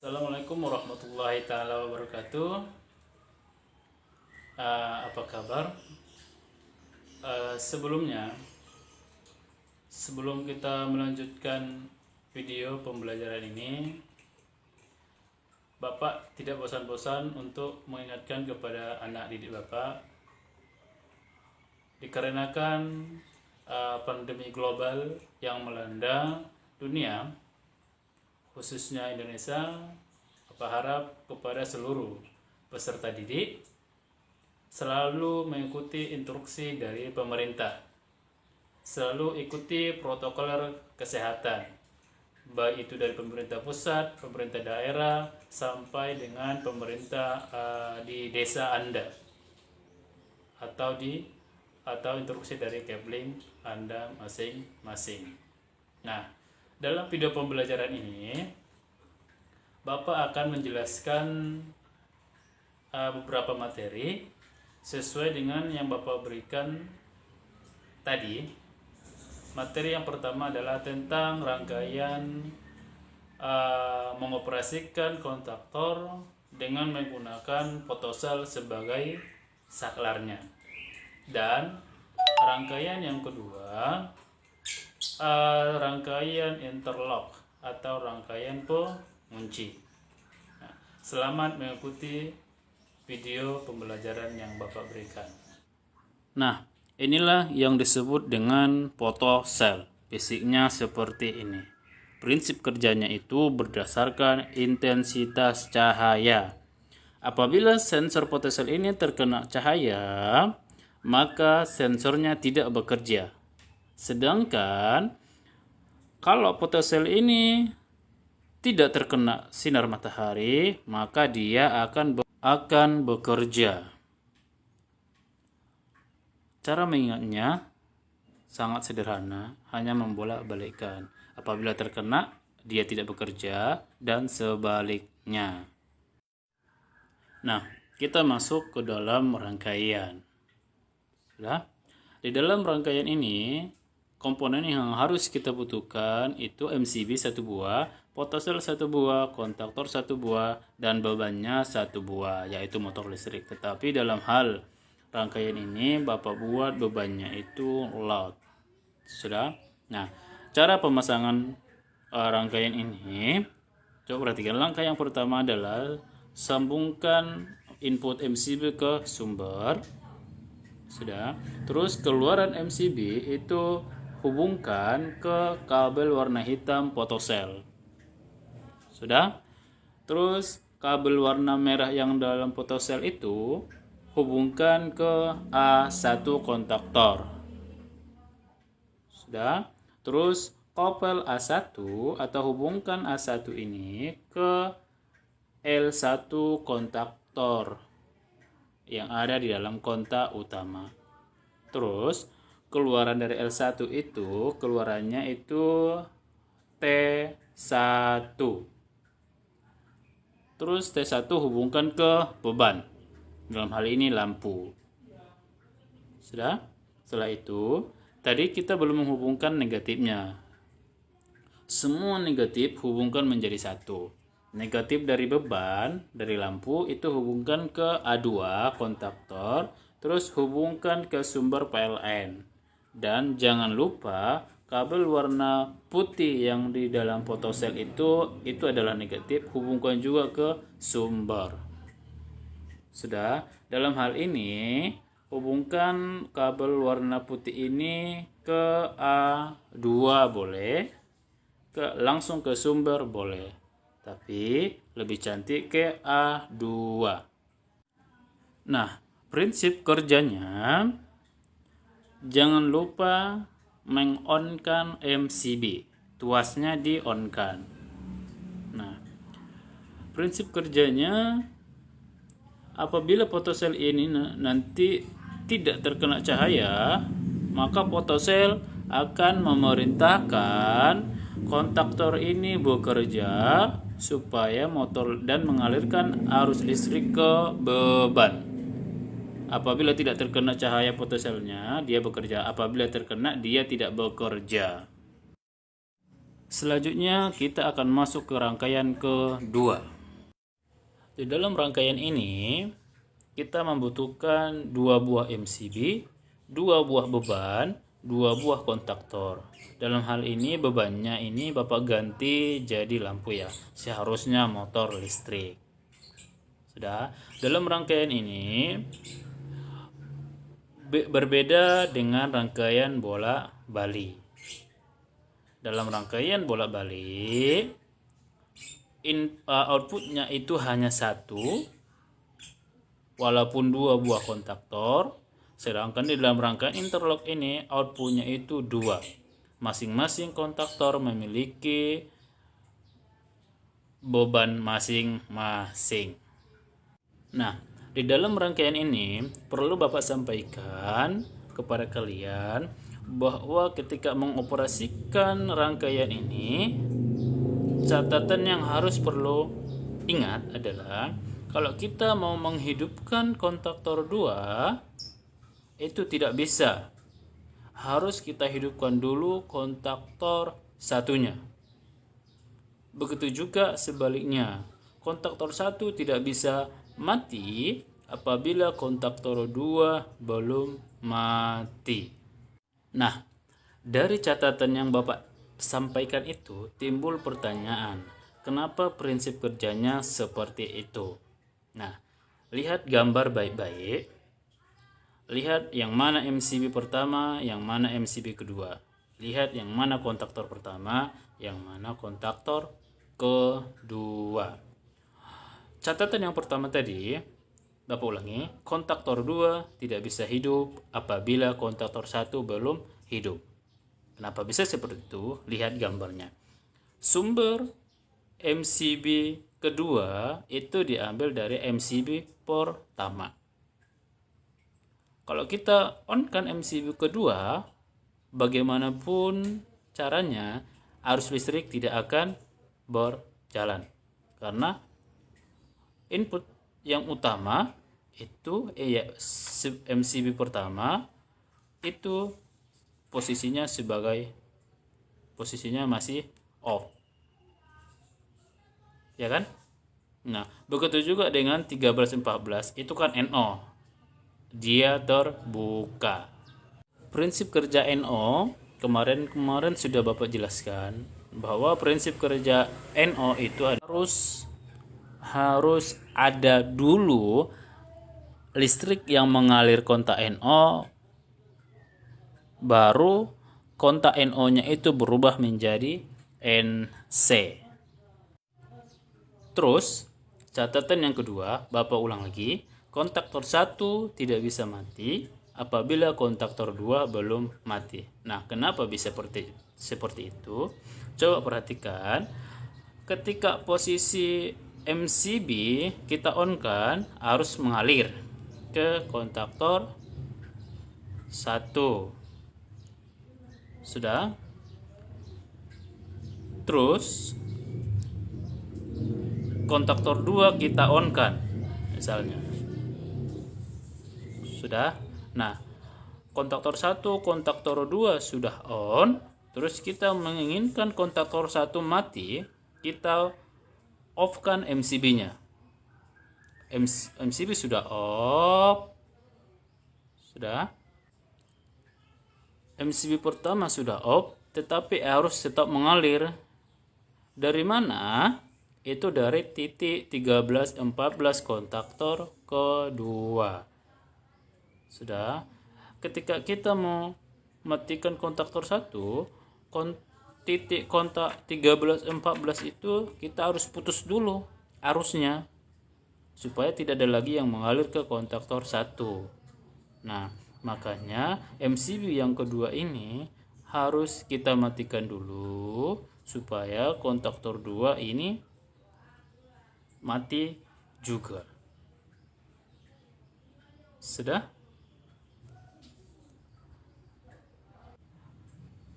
Assalamualaikum warahmatullahi taala wabarakatuh. Apa kabar? Sebelum kita melanjutkan video pembelajaran ini, Bapak tidak bosan-bosan untuk mengingatkan kepada anak didik Bapak, dikarenakan pandemi global yang melanda dunia, khususnya Indonesia, Bapak harap kepada seluruh peserta didik selalu mengikuti instruksi dari pemerintah, selalu ikuti protokol kesehatan, baik itu dari pemerintah pusat, pemerintah daerah, sampai dengan pemerintah di desa Anda, atau instruksi dari Kepling Anda masing-masing. Nah, dalam video pembelajaran ini, Bapak akan menjelaskan beberapa materi sesuai dengan yang Bapak berikan tadi. Materi yang pertama adalah tentang rangkaian mengoperasikan kontaktor dengan menggunakan photocell sebagai saklarnya. Dan rangkaian yang kedua, rangkaian interlock atau rangkaian pengunci. Nah, selamat mengikuti video pembelajaran yang Bapak berikan. Nah, inilah yang disebut dengan photocell. Basicnya seperti ini. Prinsip kerjanya itu berdasarkan intensitas cahaya. Apabila sensor photocell ini terkena cahaya, maka sensornya tidak bekerja. Sedangkan kalau photocell ini tidak terkena sinar matahari, maka dia akan bekerja. Cara mengingatnya sangat sederhana, hanya membolak-balikkan. Apabila terkena, dia tidak bekerja, dan sebaliknya. Nah, kita masuk ke dalam rangkaian. Sudah? Di dalam rangkaian ini, komponen yang harus kita butuhkan itu MCB 1 buah, photocell 1 buah, kontaktor 1 buah, dan bebannya 1 buah, yaitu motor listrik. Tetapi dalam hal rangkaian ini, Bapak buat bebannya itu load. Sudah? Nah, cara pemasangan rangkaian ini, coba perhatikan. Langkah yang pertama adalah sambungkan input MCB ke sumber. Sudah. Terus keluaran MCB itu hubungkan ke kabel warna hitam photocell. Sudah. Terus kabel warna merah yang dalam photocell itu hubungkan ke A1 kontaktor. Sudah. Terus kopel A1 atau hubungkan A1 ini ke L1 kontaktor yang ada di dalam kontak utama. Terus keluaran dari L1 itu, keluarannya itu T1. Terus T1 hubungkan ke beban. Dalam hal ini lampu. Sudah? Setelah itu, tadi kita belum menghubungkan negatifnya. Semua negatif hubungkan menjadi satu. Negatif dari beban, dari lampu, itu hubungkan ke A2 kontaktor, terus hubungkan ke sumber PLN. Dan jangan lupa kabel warna putih yang di dalam photocell itu adalah negatif, hubungkan juga ke sumber. Sudah, dalam hal ini hubungkan kabel warna putih ini ke A2 boleh, langsung ke sumber boleh. Tapi lebih cantik ke A2. Nah, prinsip kerjanya, jangan lupa meng-on-kan MCB. Tuasnya di-on-kan. Nah, prinsip kerjanya, apabila photocell ini nanti tidak terkena cahaya, maka photocell akan memerintahkan kontaktor ini bekerja supaya motor dan mengalirkan arus listrik ke beban. Apabila tidak terkena cahaya photocellnya, dia bekerja. Apabila terkena, dia tidak bekerja. Selanjutnya kita akan masuk ke rangkaian kedua. Di dalam rangkaian ini kita membutuhkan 2 buah MCB, 2 buah beban, 2 buah kontaktor. Dalam hal ini bebannya ini Bapak ganti jadi lampu ya. Seharusnya motor listrik. Sudah. Dalam rangkaian ini berbeda dengan rangkaian bola bali. Dalam rangkaian bola bali, outputnya itu hanya satu, walaupun 2 buah kontaktor. Sedangkan di dalam rangkaian interlock ini outputnya itu 2. Masing-masing kontaktor memiliki beban masing-masing. Nah, di dalam rangkaian ini perlu Bapak sampaikan kepada kalian bahwa ketika mengoperasikan rangkaian ini, catatan yang harus perlu ingat adalah kalau kita mau menghidupkan kontaktor 2 itu tidak bisa. Harus kita hidupkan dulu kontaktor satunya. Begitu juga sebaliknya. Kontaktor 1 tidak bisa mati apabila kontaktor 2 belum mati. Nah, dari catatan yang Bapak sampaikan itu timbul pertanyaan, kenapa prinsip kerjanya seperti itu? Nah, lihat gambar baik-baik. Lihat yang mana MCB pertama, yang mana MCB kedua. Lihat yang mana kontaktor pertama, yang mana kontaktor kedua. Catatan yang pertama tadi, Bapak ulangi, kontaktor 2 tidak bisa hidup apabila kontaktor 1 belum hidup. Kenapa bisa seperti itu? Lihat gambarnya. Sumber MCB kedua itu diambil dari MCB pertama. Kalau kita on kan MCB kedua, bagaimanapun caranya, arus listrik tidak akan berjalan. Karena input yang utama itu MCB pertama itu posisinya masih off. Ya kan? Nah, begitu juga dengan 1314 itu kan NO. Dia terbuka. Prinsip kerja NO kemarin sudah Bapak jelaskan bahwa prinsip kerja NO itu harus ada dulu listrik yang mengalir kontak NO, baru kontak NO-nya itu berubah menjadi NC. Terus catatan yang kedua, Bapak ulang lagi, kontaktor 1 tidak bisa mati apabila kontaktor 2 belum mati. Nah, kenapa bisa seperti itu? Coba perhatikan, ketika posisi MCB kita on kan, arus mengalir ke kontaktor 1. Sudah? Terus kontaktor 2 kita on kan, misalnya. Sudah? Nah, kontaktor 1, kontaktor 2 sudah on, terus kita menginginkan kontaktor 1 mati, kita off kan MCB-nya. MCB sudah off. Sudah. MCB pertama sudah off, tetapi arus tetap mengalir. Dari mana? Itu dari titik 13-14 kontaktor kedua. Sudah. Ketika kita mau matikan kontaktor 1, titik kontak 13-14 itu kita harus putus dulu arusnya supaya tidak ada lagi yang mengalir ke kontaktor 1. Nah, makanya MCB yang kedua ini harus kita matikan dulu supaya kontaktor 2 ini mati juga. Sudah?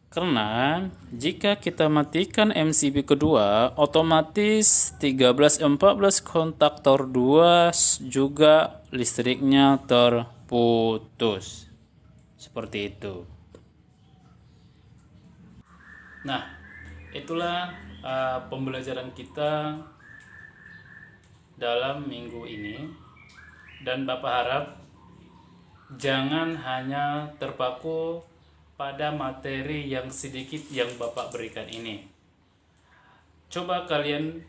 Karena jika kita matikan MCB kedua, otomatis 13-14 kontaktor 2 juga listriknya terputus. Seperti itu. Nah, itulah pembelajaran kita dalam minggu ini, dan Bapak harap jangan hanya terpaku pada materi yang sedikit yang Bapak berikan ini. Coba kalian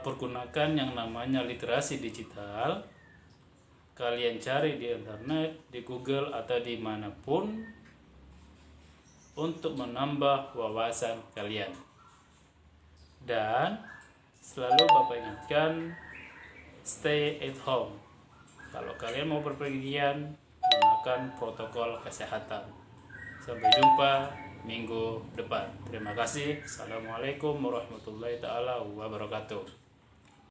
pergunakan yang namanya literasi digital. Kalian cari di internet, di Google atau dimanapun untuk menambah wawasan kalian. Dan selalu Bapak ingatkan, stay at home. Kalau kalian mau berpergian, gunakan protokol kesehatan. Sampai jumpa minggu depan. Terima kasih. Assalamualaikum warahmatullahi taala wabarakatuh.